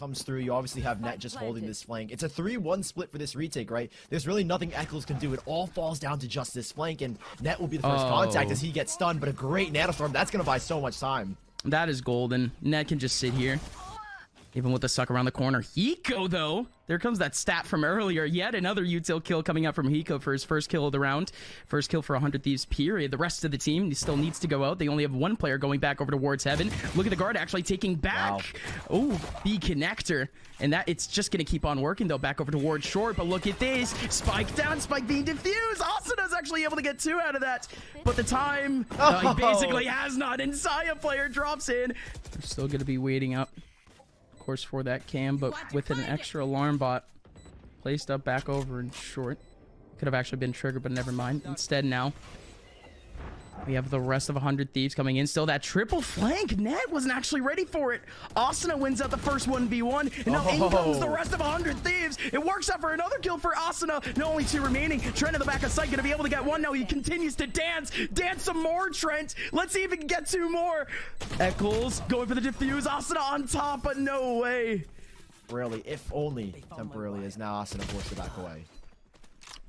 comes through. You obviously have Net just holding this flank. It's a 3-1 split for this retake, right? There's really nothing Eccles can do. It all falls down to just this flank, and Net will be the first contact as he gets stunned, but a great Nanostorm. That's going to buy so much time. That is golden. Net can just sit here. Even with the suck around the corner. Hiko, though. There comes that stat from earlier. Yet another util kill coming out from Hiko for his first kill of the round. First kill for 100 Thieves, period. The rest of the team still needs to go out. They only have one player going back over towards Heaven. Look at the guard actually taking back. Wow. Oh, B connector. And that it's just going to keep on working, though, back over towards Short. But look at this. Spike down, Spike being defused. Asana's actually able to get 2 out of that. But the time, he basically has not. And Saya player drops in. They're still going to be waiting up, course, for that cam, but with an extra alarm bot placed up back over in Short. Could have actually been triggered, but never mind. Instead, now we have the rest of 100 Thieves coming in. Still that triple flank. Net wasn't actually ready for it. Asuna wins out the first 1v1, and now in comes the rest of 100 Thieves. It works out for another kill for Asuna. No, only 2 remaining. Trent in the back of sight, gonna be able to get 1 now. He continues to dance some more, Trent. Let's see if he can get 2 more. Eccles going for the defuse. Asuna on top, but no way. Really, if only temporarily, as now Asuna forced to back away.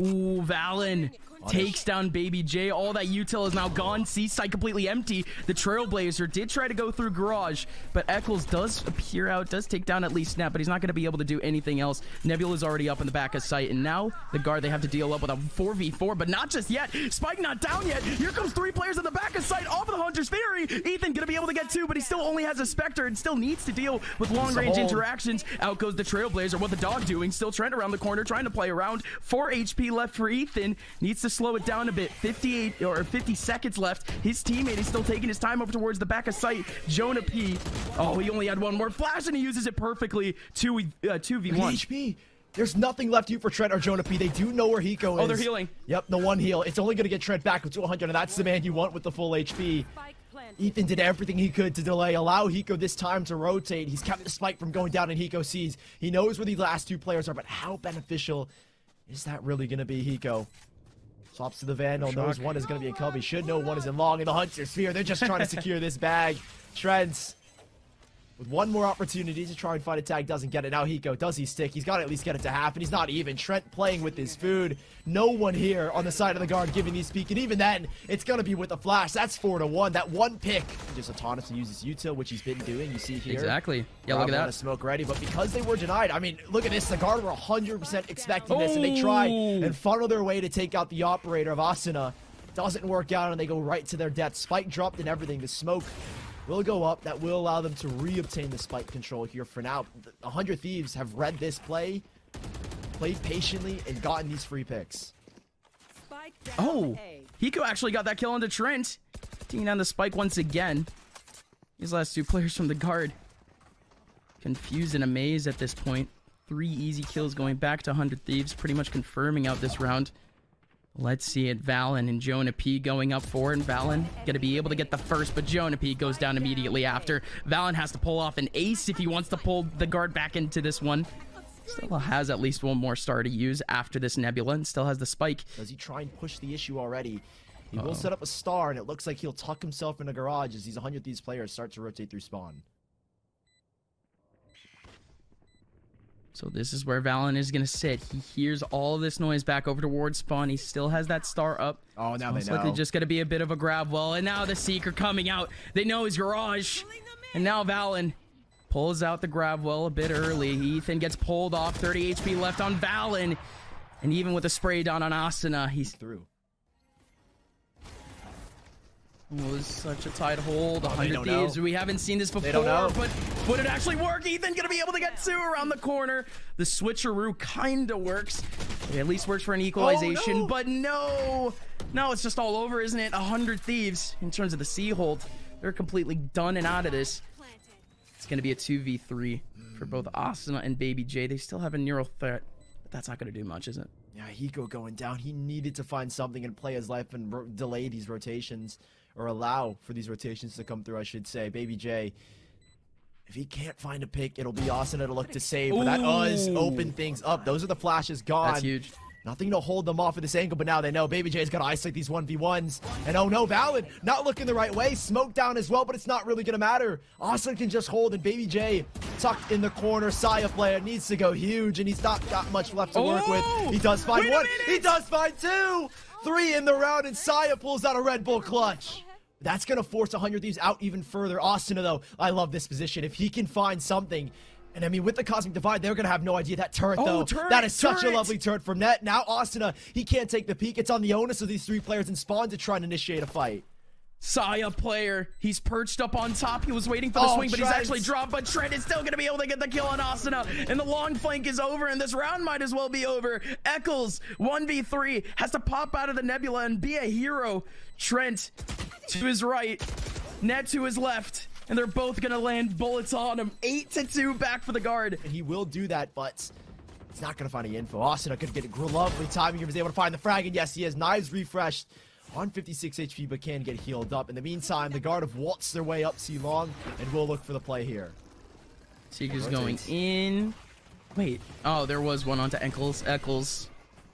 Ooh, Valen takes down Baby J. All that util is now gone. C side completely empty. The Trailblazer did try to go through Garage, but Eccles does appear out, does take down at least Snap, but he's not going to be able to do anything else. Nebula's already up in the back of sight, and now the guard, they have to deal up with a 4v4, but not just yet. Spike not down yet. Here comes 3 players in the back of sight off of the Hunter's Fury. Ethan going to be able to get 2, but he still only has a Spectre and still needs to deal with long-range interactions. Out goes the Trailblazer. What the dog doing? Still Trent around the corner, trying to play around. 4 HP left for Ethan. Needs to slow it down a bit. 58 or 50 seconds left. His teammate is still taking his time over towards the back of sight. Jonah P. Oh, he only had 1 more flash and he uses it perfectly. 2v1. HP. There's nothing left here for Trent or Jonah P. They do know where Hiko is. Oh, they're healing. Yep, the 1 heal. It's only going to get Trent back to 100, and that's the man you want with the full HP. Ethan did everything he could to delay, allow Hiko this time to rotate. He's kept the spike from going down, and Hiko sees. He knows where the last 2 players are, but how beneficial is that really going to be, Hiko? Swaps to the Vandal, knows 1 is going to be a Cubby. Should know 1 is in long in the Hunter Sphere. They're just trying to secure this bag. Trent with 1 more opportunity to try and find a tag, doesn't get it. Now Hiko, does he stick? He's got to at least get it to half, and he's not even. Trent playing with his food. No one here on the side of the guard giving these peek, and even then, it's going to be with the flash. That's 4-1. That 1 pick. Just autonomously uses util, which he's been doing. You see here. Exactly. Yeah, look at that. Smoke ready, but because they were denied, I mean, look at this. The guard were 100% expecting this, and they try and funnel their way to take out the operator of Asuna. Doesn't work out, and they go right to their death. Spike dropped and everything. The smoke will go up. That will allow them to re-obtain the spike control here for now. 100 Thieves have read this play, played patiently, and gotten these free picks. Oh, Hiko actually got that kill onto Trent. Taking down the spike once again. These last 2 players from the guard confused and amazed at this point. 3 easy kills going back to 100 Thieves, pretty much confirming out this round. Let's see it. Valen and Jonah P going up for it, and Valen gonna be able to get the first, but Jonah P goes down immediately after. Valen has to pull off an ace if he wants to pull the guard back into this one. Still has at least 1 more star to use after this Nebula, and still has the spike. Does he try and push the issue already? He will set up a star, and it looks like he'll tuck himself in a garage as these 100 Thieves players start to rotate through spawn. So this is where Valen is going to sit. He hears all of this noise back over towards spawn. He still has that star up. Oh, now they most know. likely just going to be a bit of a grab well. And now the Seeker coming out. They know his garage. And now Valen pulls out the grab well a bit early. Ethan gets pulled off. 30 HP left on Valen. And even with a spray down on Asuna, he's through. It was such a tight hold. 100 Thieves. Know. We haven't seen this before, they don't know. But would it actually work? Ethan gonna be able to get 2 around the corner. The switcheroo kinda works. It at least works for an equalization, no. But no, it's just all over, isn't it? 100 Thieves in terms of the C hold. They're completely done and out of this. It's gonna be a 2v3 for both Asuna and Baby J. They still have a neural threat, but that's not gonna do much, is it? Yeah, Hiko going down. He needed to find something and play his life and delay these rotations. Or allow for these rotations to come through, I should say. Baby J, if he can't find a pick, it'll be Asuna to look to save. But that does open things up. Those are the flashes gone. That's huge. Nothing to hold them off at this angle, but now they know Baby J's got to isolate these 1v1s. And oh no, Valen not looking the right way. Smoke down as well, but it's not really going to matter. Asuna can just hold, and Baby J tucked in the corner. Saya player needs to go huge, and he's not got much left to work with. He does find one. He does find two. 3 in the round, and Saya pulls out a Red Bull clutch. That's going to force 100 Thieves out even further. Asuna, though, I love this position. If he can find something... And I mean, with the Cosmic Divide, they're going to have no idea. That turret, though, that is such a lovely turret from Net. Now, Asuna, he can't take the peek. It's on the onus of these 3 players and Spawn to try and initiate a fight. Saya player, he's perched up on top. He was waiting for the swing, but he's actually dropped. But Trent is still going to be able to get the kill on Asuna. And the long flank is over, and this round might as well be over. Eccles, 1v3, has to pop out of the Nebula and be a hero. Trent to his right, Net to his left. And they're both going to land bullets on him. 8-2 back for the guard. And he will do that, but he's not going to find any info. Asuna could get a lovely timing. He was able to find the frag, and yes, he has knives refreshed on 56 HP, but can get healed up. In the meantime, the guard have waltzed their way up C-Long, and will look for the play here. Seeker's going in. Wait. Oh, there was one onto Eccles. Eccles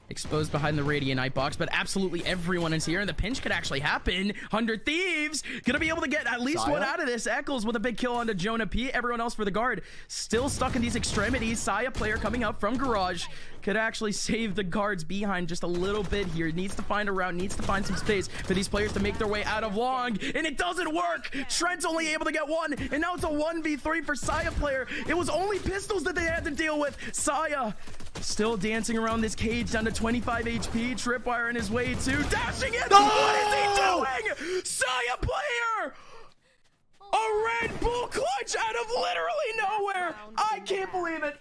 exposed behind the Radiant box, but absolutely everyone is here, and the pinch could actually happen. 100 Thieves gonna be able to get at least one out of this. Eccles with a big kill onto Jonah P. Everyone else for the guard still stuck in these extremities. Saya player coming up from Garage could actually save the guards behind just a little bit here. Needs to find a route, needs to find some space for these players to make their way out of Long, and it doesn't work. Trent's only able to get one, and now it's a 1v3 for Saya player. It was only pistols that they had to deal with. Saya still dancing around this cage down to 25 HP. Tripwire in his way too. Dashing in. No! What is he doing? Saya player! A Red Bull clutch out of literally nowhere. I can't believe it.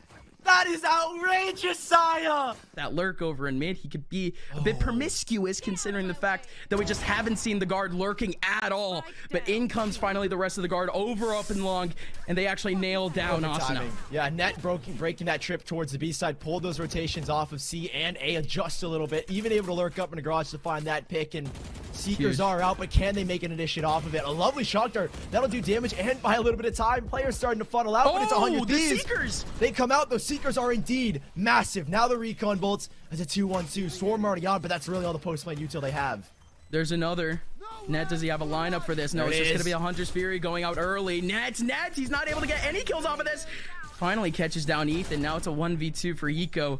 That is outrageous, Saya! That lurk over in mid, he could be a bit promiscuous considering the fact that we just haven't seen the guard lurking at all. But in comes finally the rest of the guard over up and Long, and they actually nail down Asuna. Yeah, Net breaking that trip towards the B side, pulled those rotations off of C and A, adjust a little bit, even able to lurk up in the garage to find that pick, and Seekers are out, but can they make an initiate off of it? A lovely shot dart, that'll do damage, and by a little bit of time, players starting to funnel out, but it's 100 Thieves. Seekers! They come out, those Seekers are indeed massive. Now the recon bolts as a 2-1-2. Swarm already on, but that's really all the post-lane util they have. There's another. Net, does he have a lineup for this? No, it's just going to be a Hunter's Fury going out early. Net, he's not able to get any kills off of this. Finally catches down Ethan. Now it's a 1v2 for Eco.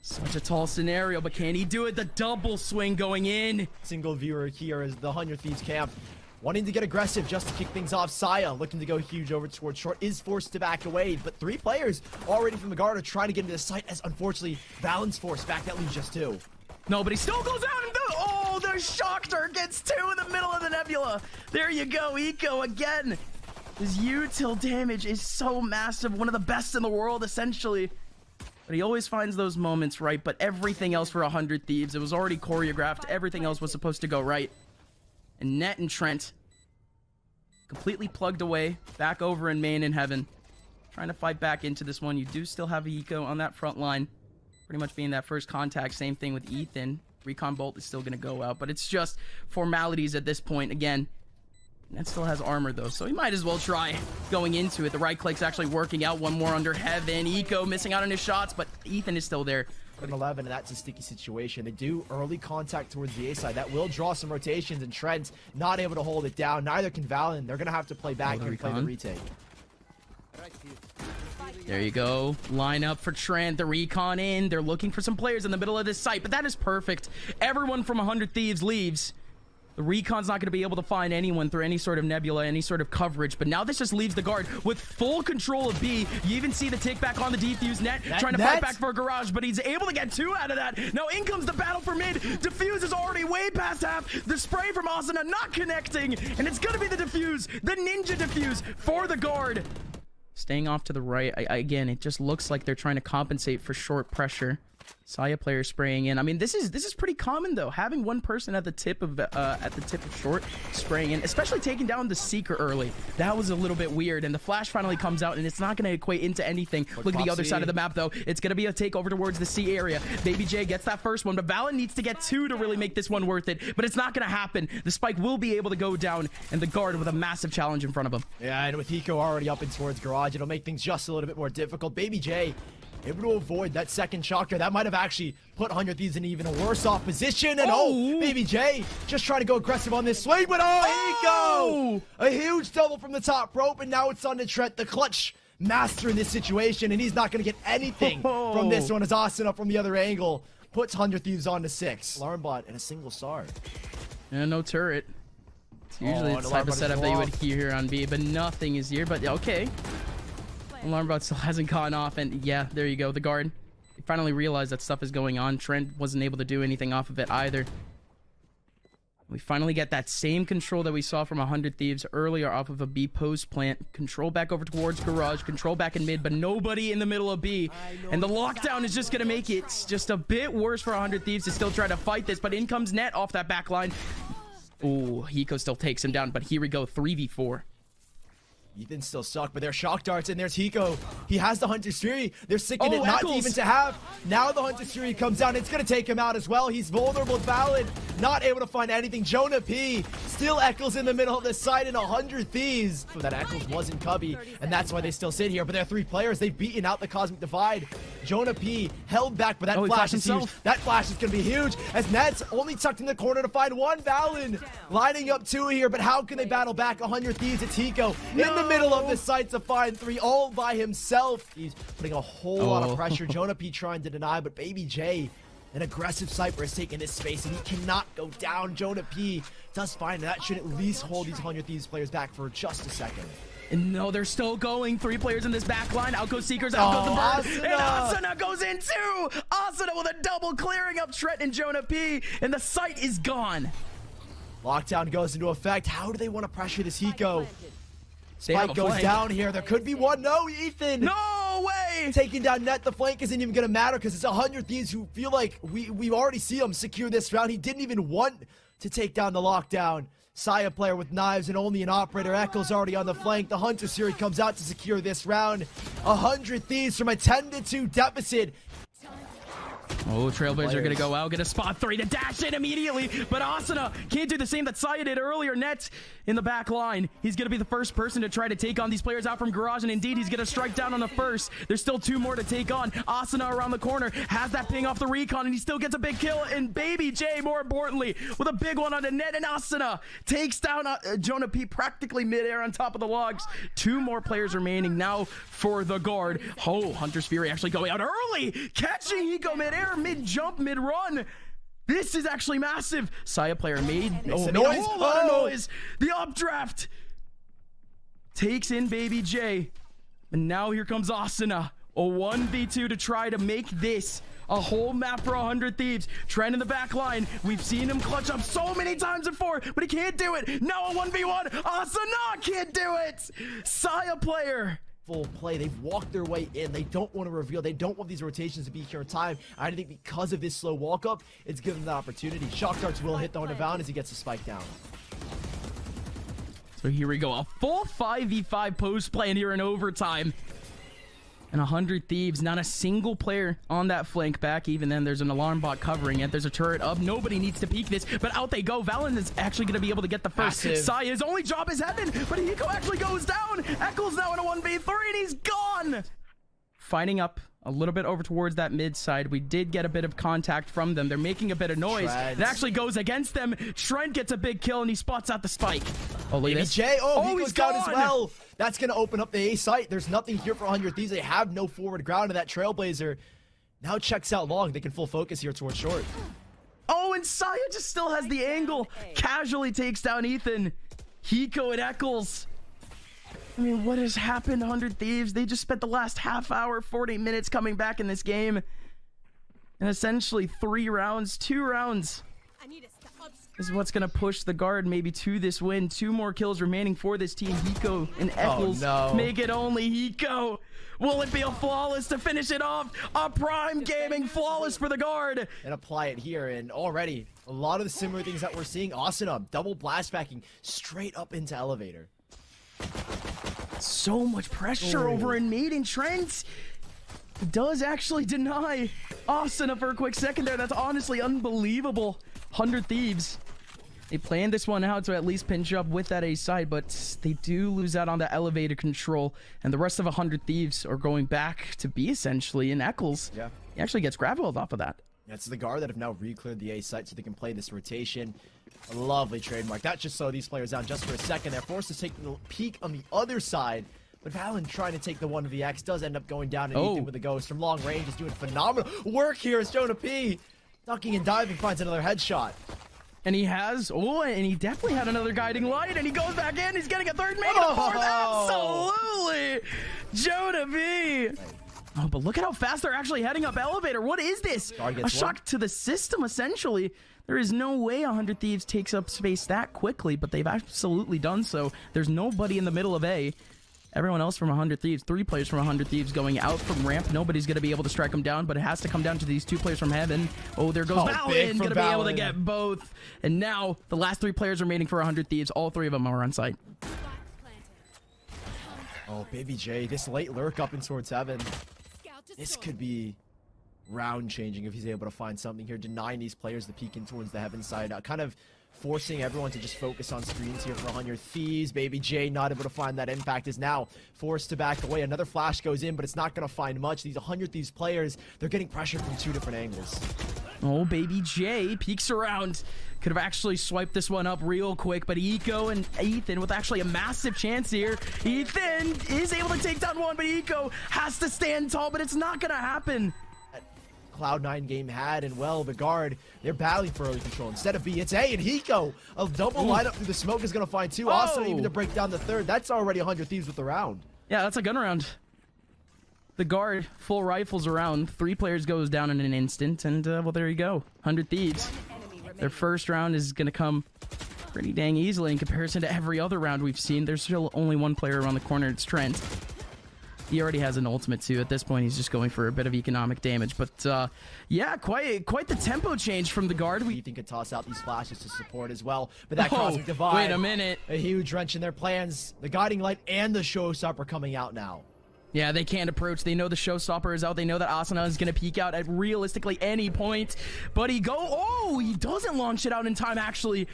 Such a tall scenario, but can he do it? The double swing going in. Single viewer here is the 100 Thieves camp. Wanting to get aggressive just to kick things off. Saya looking to go huge over towards short, is forced to back away, but 3 players already from the guard are trying to get into the site, as unfortunately Valen's forced back. That leaves just 2. No, but he still goes out and oh, the Shocker gets 2 in the middle of the Nebula. There you go, Eco again. His util damage is so massive, one of the best in the world essentially. But he always finds those moments right, but everything else for 100 Thieves, it was already choreographed. Everything else was supposed to go right. And Net and Trent completely plugged away, back over in main in heaven. Trying to fight back into this one. You do still have Eco on that front line. Pretty much being that first contact. Same thing with Ethan. Recon Bolt is still going to go out, but it's just formalities at this point. Again, Net still has armor though, so he might as well try going into it. The right click's actually working out. One more under heaven. Eco missing out on his shots, but Ethan is still there. 11, and that's a sticky situation. They do early contact towards the A side. That will draw some rotations, and Trent not able to hold it down. Neither can Valen. They're going to have to play back here and play the retake. There you go. Line up for Trent. The recon in. They're looking for some players in the middle of this site, but that is perfect. Everyone from 100 Thieves leaves. The recon's not going to be able to find anyone through any sort of nebula, any sort of coverage. But now this just leaves the guard with full control of B. You even see the take back on the defuse. Net trying to fight back for a Garage, but he's able to get 2 out of that. Now in comes the battle for mid. Defuse is already way past half. The spray from Asuna not connecting, and it's going to be the defuse, the ninja defuse for the guard. Staying off to the right. Again, it just looks like they're trying to compensate for short pressure. Saya player spraying in. I mean, this is pretty common though. Having one person at the tip of short spraying in, especially taking down the Seeker early. That was a little bit weird. And the flash finally comes out, and it's not going to equate into anything. Look at the other side of the map though. It's going to be a takeover towards the C area. Baby J gets that first one, but Valen needs to get 2 to really make this one worth it. But it's not going to happen. The spike will be able to go down, and the guard with a massive challenge in front of him. Yeah, and with Eco already up and towards Garage, it'll make things just a little bit more difficult. Baby J able to avoid that second shocker. That might have actually put 100 Thieves in even a worse off position. And Baby J just trying to go aggressive on this swing, but Hiko! A huge double from the top rope, and now it's on to Trent, the clutch master in this situation, and he's not going to get anything from this one as Asuna from the other angle puts 100 Thieves on to 6. Alarm bot and a single star. And no turret. It's usually the type of setup that you would hear here on B, but nothing is here. But okay. Alarm bot still hasn't gone off, and yeah, there you go. The guard. He finally realized that stuff is going on. Trent wasn't able to do anything off of it either. We finally get that same control that we saw from 100 Thieves earlier off of a B post plant. Control back over towards Garage. Control back in mid, but nobody in the middle of B. And the lockdown is just going to make it just a bit worse for 100 Thieves to still try to fight this. But in comes Net off that back line. Oh, Hiko still takes him down, but here we go, 3v4. Ethan still stuck, but there's shock darts, and there's Hiko. He has the Hunter's Fury. They're sicking it not even to have. Now the Hunter's Fury comes down. It's going to take him out as well. He's vulnerable to Valid. Not able to find anything. Jonah P. Still Eccles in the middle of the side, and 100 Thieves. So that Eccles wasn't Cubby, and that's why they still sit here. But there are 3 players. They've beaten out the Cosmic Divide. Jonah P. held back, but that flash is huge. That flash is going to be huge, as Ned's only tucked in the corner to find one Valid. Lining up 2 here, but how can they battle back 100 Thieves? It's Hiko in the middle of the site to find 3 all by himself. He's putting a whole lot of pressure. Jonah P trying to deny, but Baby J, an aggressive sniper, is taking this space, and he cannot go down. Jonah P does find that should at least hold these 100 Thieves players back for just a second. And no, they're still going. 3 players in this back line. Out goes Seekers, out goes the Bird. And Asuna goes in too. Asuna with a double clearing up Trent and Jonah P. And the site is gone. Lockdown goes into effect. How do they want to pressure this Hiko? Spike goes down here. There could be one. No, Ethan. No way. Taking down Net. The flank isn't even going to matter because it's 100 Thieves who feel like we already see him secure this round. He didn't even want to take down the lockdown. Saya player with knives and only an operator. Echo's already on the flank. The Hunter Series comes out to secure this round. 100 Thieves from a 10-2 deficit. Oh, Trailblazers are going to go out, get a spot 3 to dash in immediately, but Asuna can't do the same that Saya did earlier. Net in the back line. He's going to be the first person to try to take on these players out from Garage, and indeed, he's going to strike down on the first. There's still 2 more to take on. Asuna around the corner has that ping off the recon, and he still gets a big kill, and Baby J, more importantly, with a big one on the Net, and Asuna takes down Jonah P practically midair on top of the logs. 2 more players remaining now for the guard. Oh, Hunter's Fury actually going out early, catching Hiko midair, mid-jump, mid-run. This is actually massive. Saya player made a whole lot of noise. The updraft takes in Baby J. And now here comes Asuna. A 1v2 to try to make this a whole map for 100 Thieves. Trent in the back line. We've seen him clutch up so many times before, but he can't do it. Now a 1v1. Asuna can't do it. Saya player. Full play. They've walked their way in. They don't want to reveal. They don't want these rotations to be here in time. I think because of this slow walk up, it's given them the opportunity. Shock darts will hit the Hunter Valen as he gets the spike down. So here we go. A full 5v5 post play in here in overtime. And 100 Thieves, not a single player on that flank back. Even then, there's an alarm bot covering it. There's a turret up. Nobody needs to peek this, but out they go. Valen is actually going to be able to get the first. Saya's only job is heaven, but Hiko actually goes down. Eccles now in a 1v3, and he's gone. Fighting up a little bit over towards that mid side. We did get a bit of contact from them. They're making a bit of noise. It actually goes against them. Trent gets a big kill, and he spots out the spike. Oh, look at this. Jay, he goes down as well. That's going to open up the A site. There's nothing here for 100 Thieves. They have no forward ground to that Trailblazer. Now checks out long. They can full focus here towards short. Oh, and Saya just still has the angle. Casually takes down Ethan. Hiko and Eccles. I mean, what has happened, 100 Thieves? They just spent the last half hour, 40 minutes coming back in this game. And essentially 3 rounds, 2 rounds is what's going to push the guard maybe to this win. 2 more kills remaining for this team. Hiko and Eccles make it only. Hiko, will it be a flawless to finish it off? A Prime Gaming flawless for the guard. And apply it here, and already a lot of the similar things that we're seeing. Asuna, double blast backing straight up into elevator. So much pressure over in mid, and Trent does actually deny Asuna for a quick second there. That's honestly unbelievable. 100 Thieves They planned this one out to at least pinch up with that A side, but they do lose out on the elevator control, and the rest of 100 Thieves are going back to B essentially, and Eccles, he actually gets grab-hold off of that. It's the guard that have now re-cleared the A site so they can play this rotation. A lovely trademark. That just slowed these players down just for a second. They're forced to take a peek on the other side. But Valen trying to take the 1vx does end up going down, and Ethan with the ghost from long range is doing phenomenal work here as Jonah P. Ducking and diving finds another headshot. And he has, and he definitely had another guiding light, and he goes back in. He's getting a third, making a fourth. Absolutely. Jonah P. Oh, but look at how fast they're actually heading up elevator. What is this? A shock to the system, essentially. There is no way 100 Thieves takes up space that quickly, but they've absolutely done so. There's nobody in the middle of A. Everyone else from 100 Thieves, 3 players from 100 Thieves going out from ramp. Nobody's going to be able to strike them down, but it has to come down to these 2 players from heaven. Oh, there goes Valen, going to be able to get both. And now the last 3 players remaining for 100 Thieves, all 3 of them are on site. Oh, Baby J, this late lurk up in towards heaven. This could be round changing if he's able to find something here, denying these players the peek in towards the heaven side, kind of forcing everyone to just focus on screens here for 100 Thieves. Baby J not able to find that impact, is now forced to back away. Another flash goes in, but it's not going to find much. These 100 Thieves players, they're getting pressure from 2 different angles. Oh, Baby J peeks around. Could have actually swiped this one up real quick, but Eco and Ethan with actually a massive chance here. Ethan is able to take down one, but Eco has to stand tall, but it's not going to happen. Cloud9 game had, and well, the guard, they're battling for early control. Instead of B, it's A, and Hiko, a double lineup through the smoke is going to find 2. Also, even to break down the third. That's already 100 Thieves with the round. Yeah, that's a gun round. The guard, full rifles around. 3 players goes down in an instant, and well, there you go. 100 Thieves. Their first round is going to come pretty dang easily in comparison to every other round we've seen. There's still only 1 player around the corner. It's Trent. He already has an ultimate too. At this point, he's just going for a bit of economic damage. But yeah, quite the tempo change from the guard. Ethan could toss out these flashes to support as well. But that Cosmic Divide, wait a minute. A huge wrench in their plans. The Guiding Light and the Showstopper coming out now. Yeah, they can't approach. They know the Showstopper is out. They know that Asuna is going to peek out at realistically any point. But he doesn't launch it out in time, actually.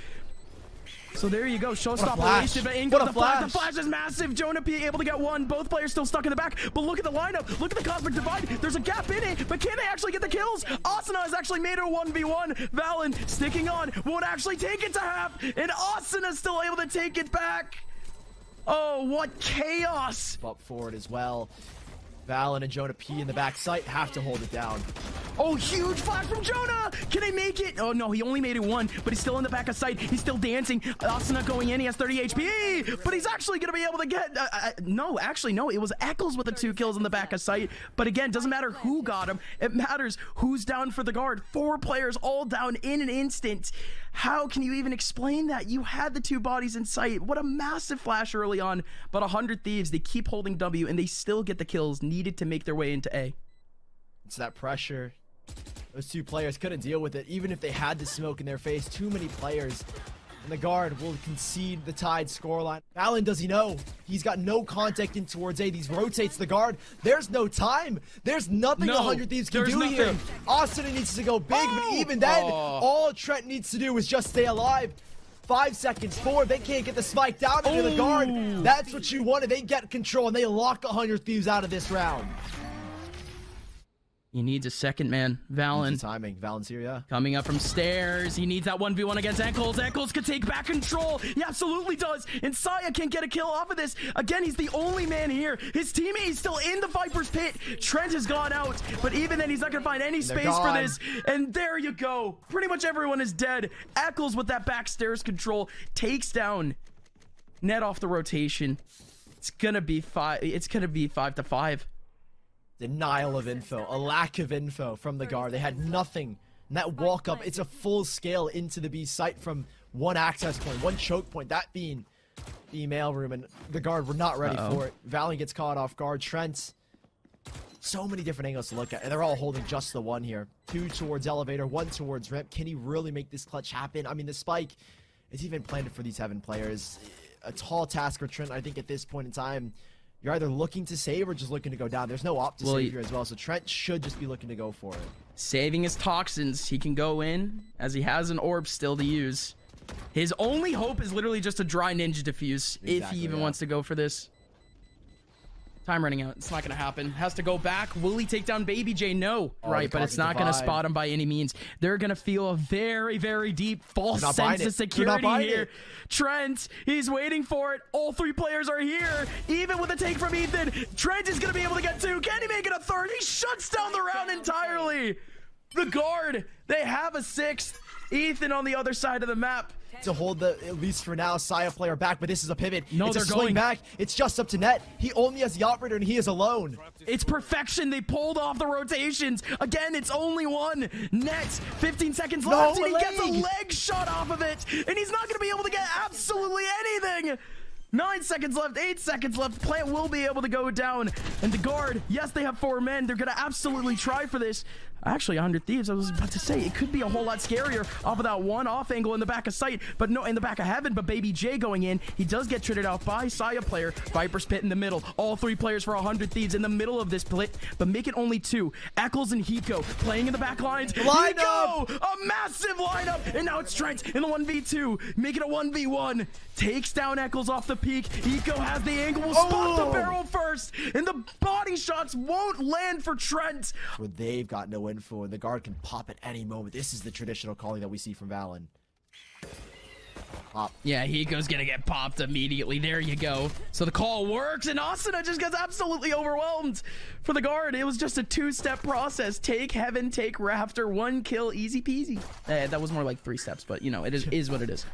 So there you go. Showstopper wasted, but Ingo, the flash is massive. Jonah P able to get 1. Both players still stuck in the back. But look at the lineup. Look at the Cosmic Divide. There's a gap in it, but can they actually get the kills? Asuna has actually made it a 1v1. Valen sticking on. Won't actually take it to half. And Asuna still able to take it back. Oh, what chaos. Up forward as well. Valen and Jonah P in the back site have to hold it down. Oh, huge flash from Jonah! Can they make it? Oh, no, he only made it 1, but he's still in the back of sight. He's still dancing. Asuna going in. He has 30 HP, but he's actually going to be able to get... no, actually, no. It was Eccles with the 2 kills in the back of sight. But again, doesn't matter who got him. It matters who's down for the guard. 4 players all down in an instant. How can you even explain that? You had the 2 bodies in sight. What a massive flash early on. But 100 Thieves, they keep holding W, and they still get the kills needed to make their way into A. It's that pressure. Those 2 players couldn't deal with it, even if they had the smoke in their face. Too many players. And the guard will concede the tied scoreline. Valen, does he know? He's got no contact in towards A. These rotates the guard. There's no time. There's nothing 100 Thieves can do here. Austin needs to go big, but even then, all Trent needs to do is just stay alive. 5 seconds, 4. They can't get the spike down into the guard. That's what you wanted. They get control, and they lock 100 Thieves out of this round. He needs a second man. Valen. Timing. Valen's here, yeah. Coming up from stairs. He needs that 1v1 against Eccles. Eccles could take back control. He absolutely does. And Saya can't get a kill off of this. Again, he's the only man here. His teammate is still in the Viper's pit. Trent has gone out. But even then, he's not going to find any space for this. And there you go. Pretty much everyone is dead. Eccles with that back stairs control takes down Net off the rotation. It's going to be 5-5. Denial of info, a lack of info from the guard. They had nothing. And that walk up, it's a full scale into the B site from 1 access point, 1 choke point, that being the mail room, and the guard were not ready for it. Valen gets caught off guard. Trent, so many different angles to look at, and they're all holding just the 1 here. 2 towards elevator, 1 towards ramp. Can he really make this clutch happen? I mean, the spike is even planned for these Heaven players. A tall task for Trent, I think, at this point in time. You're either looking to save or just looking to go down. There's no op to save here as well, so Trent should just be looking to go for it. Saving his toxins. He can go in, as he has an orb still to use. His only hope is literally just a dry ninja defuse if he even wants to go for this. Time running out. It's not going to happen. Has to go back. Will he take down Baby J? No. Right, but it's not going to spot him by any means. They're going to feel a very, very deep false sense of security here. Trent, he's waiting for it. All three players are here. Even with a take from Ethan, Trent is going to be able to get two. Can he make it a third? He shuts down the round entirely. The guard, they have a sixth. Ethan on the other side of the map to hold the, at least for now, Saya player back, but this is a pivot. No, it's they're a swing going back. It's just up to Net. He only has the operator and he is alone. It's perfection. They pulled off the rotations. Again, it's only one. Net, 15 seconds left, and he gets a leg shot off of it, and he's not going to be able to get absolutely anything. 9 seconds left, 8 seconds left. Plant will be able to go down. And the guard, yes, they have 4 men. They're going to absolutely try for this. Actually, 100 Thieves, I was about to say, it could be a whole lot scarier off of that one off angle in the back of sight, but no, in the back of heaven, but Baby J going in. He does get traded out by Saya player. Viper's Pit in the middle. All 3 players for 100 Thieves in the middle of this split, but make it only 2. Eccles and Hiko playing in the back lines. Hiko, a massive lineup, and now it's Trent in the 1v2. Make it a 1v1. Takes down Eccles off the peak. Hiko has the angle, will spot the barrel first, and the body shots won't land for Trent. Where they've got no info, and the guard can pop at any moment. This is the traditional calling that we see from Valen. Pop. Yeah, Hiko's gonna get popped immediately. There you go. So the call works, and Asuna just gets absolutely overwhelmed. For the guard, it was just a 2-step process. Take heaven, take rafter, 1 kill, easy peasy. That was more like 3 steps, but you know, it is what it is.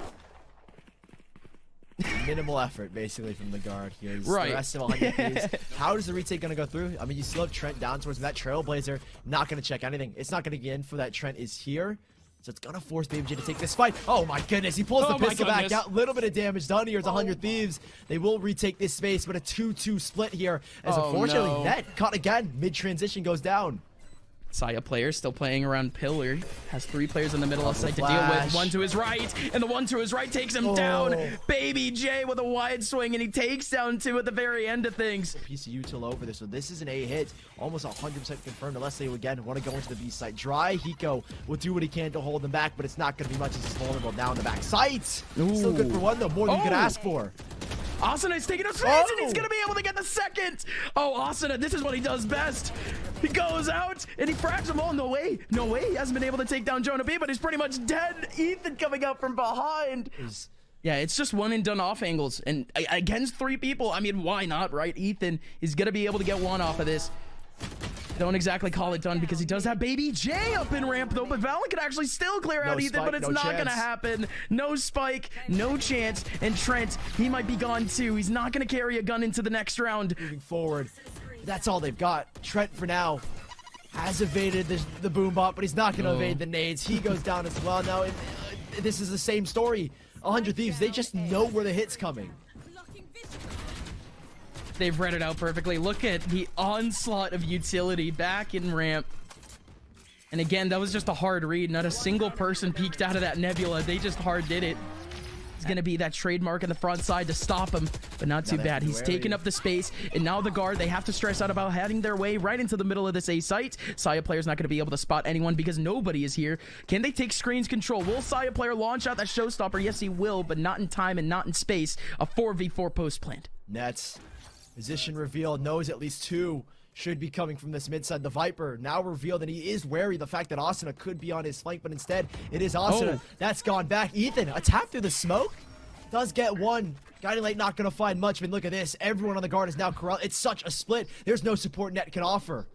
Minimal effort, basically, from the guard here. Right. The rest of 100 Thieves. How does the retake going to go through? I mean, you still have Trent down towards him. That Trailblazer, not going to check anything. It's not going to get in for that. Trent is here. So it's going to force Baby J to take this fight. Oh, my goodness. He pulls the pistol back out. A little bit of damage done here. It's 100 Thieves. They will retake this space, but a 2-2 split here. As unfortunately, Net caught again. Mid-transition goes down. Saya player still playing around pillar, has 3 players in the middle of sight to deal with. One to his right, and the one to his right takes him down. Baby J with a wide swing, and he takes down 2 at the very end of things. Piece of util over this, so this is an A hit, almost 100% confirmed, unless they again want to go into the B site. Dry Hiko will do what he can to hold them back, but it's not going to be much as he's vulnerable now in the back sights. Still good for 1 though, more than you could ask for. Asuna is taking a space, and he's gonna be able to get the second. Oh, Asuna, this is what he does best. He goes out and he frags them all. No way, no way. He hasn't been able to take down Jonah B, but he's pretty much dead. Ethan coming up from behind. Yeah, it's just one and done off angles, and against 3 people, I mean, why not, right? Ethan is gonna be able to get 1 off of this. Don't exactly call it done because he does have Baby J up in ramp though, but Valen could actually still clear out Ethan, but it's not gonna happen. No spike, no chance, and Trent, he might be gone too. He's not gonna carry a gun into the next round. Moving forward, that's all they've got. Trent for now has evaded the boom bot, but he's not gonna evade the nades. He goes down as well. Now, this is the same story. 100 Thieves, they just know where the hit's coming. They've read it out perfectly. Look at the onslaught of utility back in ramp. And again, that was just a hard read. Not a single person peeked out of that nebula. They just hard did it. It's going to be that trademark in the front side to stop him, but not too bad. He's taking up the space, and now the guard, they have to stress out about heading their way right into the middle of this A site. Saya player's not going to be able to spot anyone because nobody is here. Can they take screens control? Will Saya player launch out that showstopper? Yes, he will, but not in time and not in space. A 4v4 post planned. Nets. Position reveal, knows at least 2 should be coming from this mid side. The Viper now revealed, and he is wary the fact that Asuna could be on his flank, but instead it is Asuna. That's gone back. Ethan, a tap through the smoke, does get 1. Guiding Light not going to find much, but look at this. Everyone on the guard is now corralled. It's such a split. There's no support Net can offer.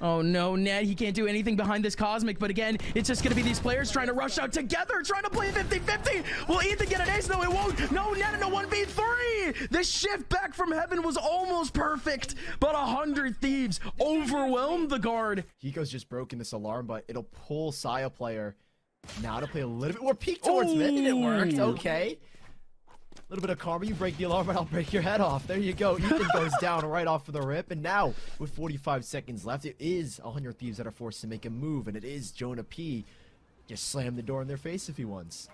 Oh no, Net, he can't do anything behind this Cosmic, but again, it's just gonna be these players trying to rush out together, trying to play 50-50. Will Ethan get an ace? No, it won't. No, Net in a 1v3. This shift back from heaven was almost perfect, but 100 Thieves overwhelmed the guard. Hiko's just broken this alarm, but it'll pull Saya player now to play a little bit more peek towards mid, and it worked. Okay. A little bit of karma, you break the alarm and I'll break your head off. There you go. Ethan goes down right off of the rip, and now with 45 seconds left, it is 100 Thieves that are forced to make a move, and it is Jonah P. Just slam the door in their face if he wants.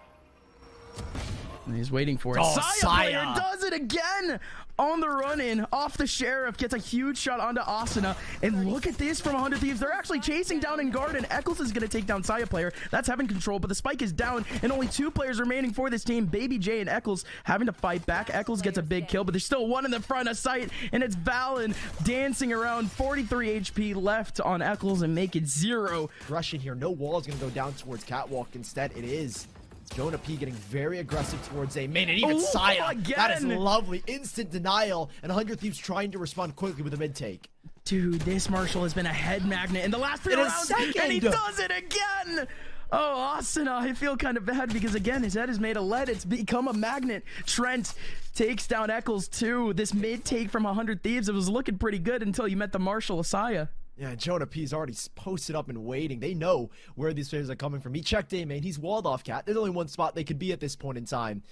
He's waiting for it. Oh, Saya does it again on the run-in off the Sheriff. Gets a huge shot onto Asuna. And look at this from 100 Thieves. They're actually chasing down in guard, and Eccles is going to take down Saya player. That's having control, but the spike is down, and only 2 players remaining for this team. Baby J and Eccles having to fight back. Eccles gets a big kill, but there's still one in the front of sight, and it's Valen dancing around. 43 HP left on Eccles and make it 0. Rushing here. No wall is going to go down towards Catwalk. Instead, it is Jonah P getting very aggressive towards A main, and even Saya. That is lovely. Instant denial, and 100 Thieves trying to respond quickly with a mid take. Dude, this Marshall has been a head magnet in the last 3 rounds, and he does it again. Oh, Asuna, I feel kind of bad because, again, his head is made of lead. It's become a magnet. Trent takes down Eccles, too. This mid take from 100 Thieves, it was looking pretty good until you met the Marshall Asaya. Yeah, Jonah P's already posted up and waiting. They know where these players are coming from. He checked A main. He's walled off Cat. There's only one spot they could be at this point in time.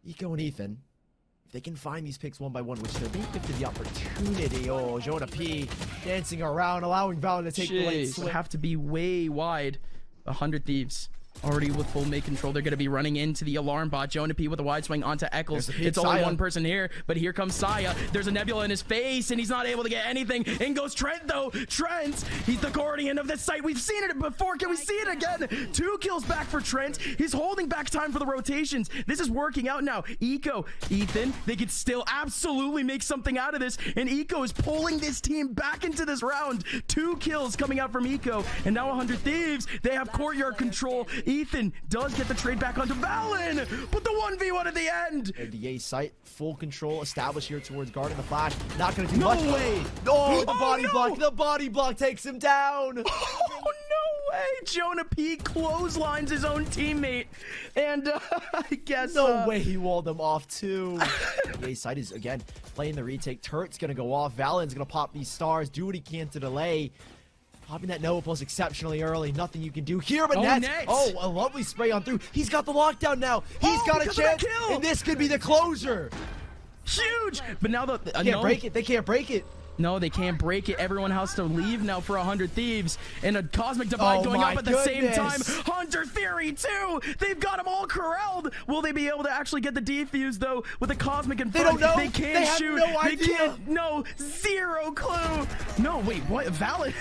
Eco and Ethan, if they can find these picks one by one, which they're being gifted the opportunity. Oh, Jonah P dancing around, allowing Valen to take the lane. They have to be way wide. 100 Thieves already with full mid control. They're going to be running into the alarm bot. Jonah P with a wide swing onto Eccles. It's only one person here, but here comes Saya. There's a Nebula in his face, and he's not able to get anything. In goes Trent, though. Trent, he's the guardian of this site. We've seen it before. Can we see it again? 2 kills back for Trent. He's holding back time for the rotations. This is working out now. Eco, Ethan, they could still absolutely make something out of this, and Eco is pulling this team back into this round. 2 kills coming out from Eco, and now 100 Thieves, they have courtyard control. Ethan does get the trade back onto Valen, but the 1v1 at the end. And the A site, full control established here towards guard in the flash. Not going to do much. No way. Oh, the body block. The body block takes him down. Oh, no way. Jonah P clotheslines his own teammate. And I guess... No way he walled them off, too. The A site is, again, playing the retake. Turret's going to go off. Valen's going to pop these stars, do what he can to delay. Popping that Nova Pulse exceptionally early. Nothing you can do here, but Nets. Oh, a lovely spray on through. He's got the lockdown now. He's got a chance, and this could be the closer. Huge. But now the can't break it. They can't break it. No, they can't break it. Everyone has to leave now for 100 Thieves. And a Cosmic Divide going up at the same time. Hunter Theory, too. They've got them all corralled. Will they be able to actually get the defuse, though, with the Cosmic in front? They don't know. They can't shoot. Have no idea. They can't. No, 0 clue. No, wait, what? Valen.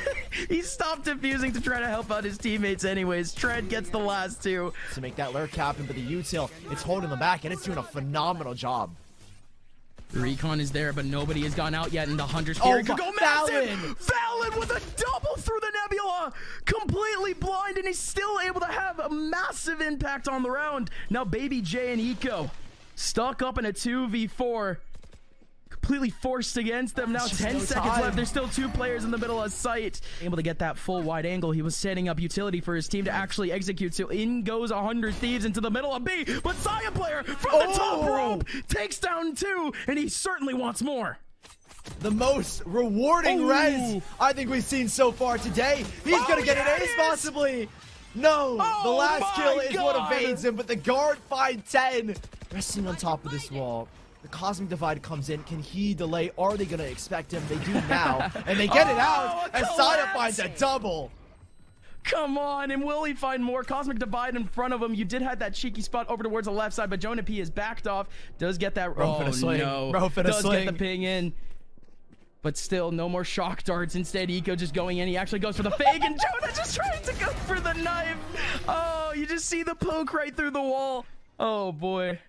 He stopped defusing to try to help out his teammates anyways. Trent gets the last 2. To make that lurk happen, but the util, it's holding them back, and it's doing a phenomenal job. Recon is there, but nobody has gone out yet, and the Hunter's Fury could go massive. Valen with a double through the Nebula, completely blind, and he's still able to have a massive impact on the round. Now Baby J and Eco stuck up in a 2v4. Completely forced against them. Now 10 seconds left. There's still 2 players in the middle of sight. Able to get that full wide angle. He was setting up utility for his team to actually execute. So in goes 100 Thieves into the middle of B. But Saya player from the top rope takes down 2, and he certainly wants more. The most rewarding res I think we've seen so far today. He's gonna get an ace possibly. No, the last kill is what evades him, but the guard finds 10. Resting on top of this wall. The Cosmic Divide comes in. Can he delay? Are they going to expect him? They do now. And they get it out as Saya finds a double. Come on, and will he find more? Cosmic Divide in front of him. You did have that cheeky spot over towards the left side, but Jonah P is backed off. Does get that... No. Does get the ping in. But still, no more shock darts. Instead, Eco just going in. He actually goes for the fake, and Jonah just trying to go for the knife. Oh, you just see the poke right through the wall. Oh, boy.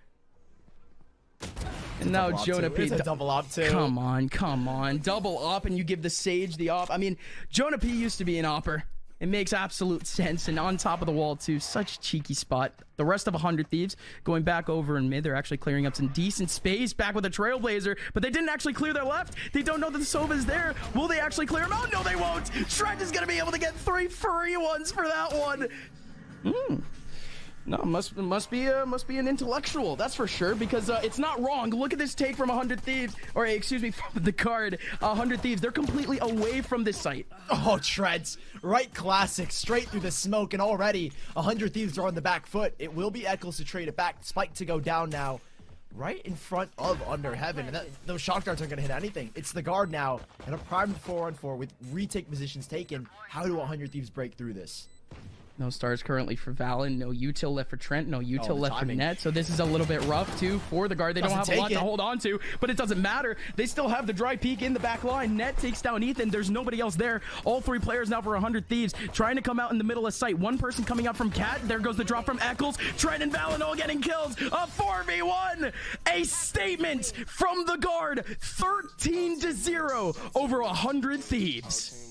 And now Jonah P. It's a double op too. Come on, come on. Double op and you give the Sage the op. I mean, Jonah P used to be an opper. It makes absolute sense. And on top of the wall too, such a cheeky spot. The rest of 100 Thieves going back over in mid. They're actually clearing up some decent space back with a Trailblazer, but they didn't actually clear their left. They don't know that the Sova is there. Will they actually clear him out? No, they won't. Trent is going to be able to get 3 free ones for that one. No, must be an intellectual, that's for sure, because it's not wrong. Look at this take from 100 Thieves, or excuse me, from the card. 100 Thieves, they're completely away from this site. Oh, Treads, right classic, straight through the smoke, and already 100 Thieves are on the back foot. It will be Eccles to trade it back. Spike to go down now, right in front of Under Heaven, and those shock darts aren't going to hit anything. It's the guard now, and a primed 4-on-4 with retake positions taken. How do 100 Thieves break through this? No stars currently for Valen. No util left for Trent. No util left timing. for Net. So this is a little bit rough, too, for the guard. They don't have a lot to hold on to, but it doesn't matter. They still have the dry peak in the back line. Net takes down Ethan. There's nobody else there. All 3 players now for 100 Thieves trying to come out in the middle of sight. One person coming out from Cat. There goes the drop from Eccles. Trent and Valen all getting kills. A 4v1. A statement from the guard. 13-0 over 100 Thieves.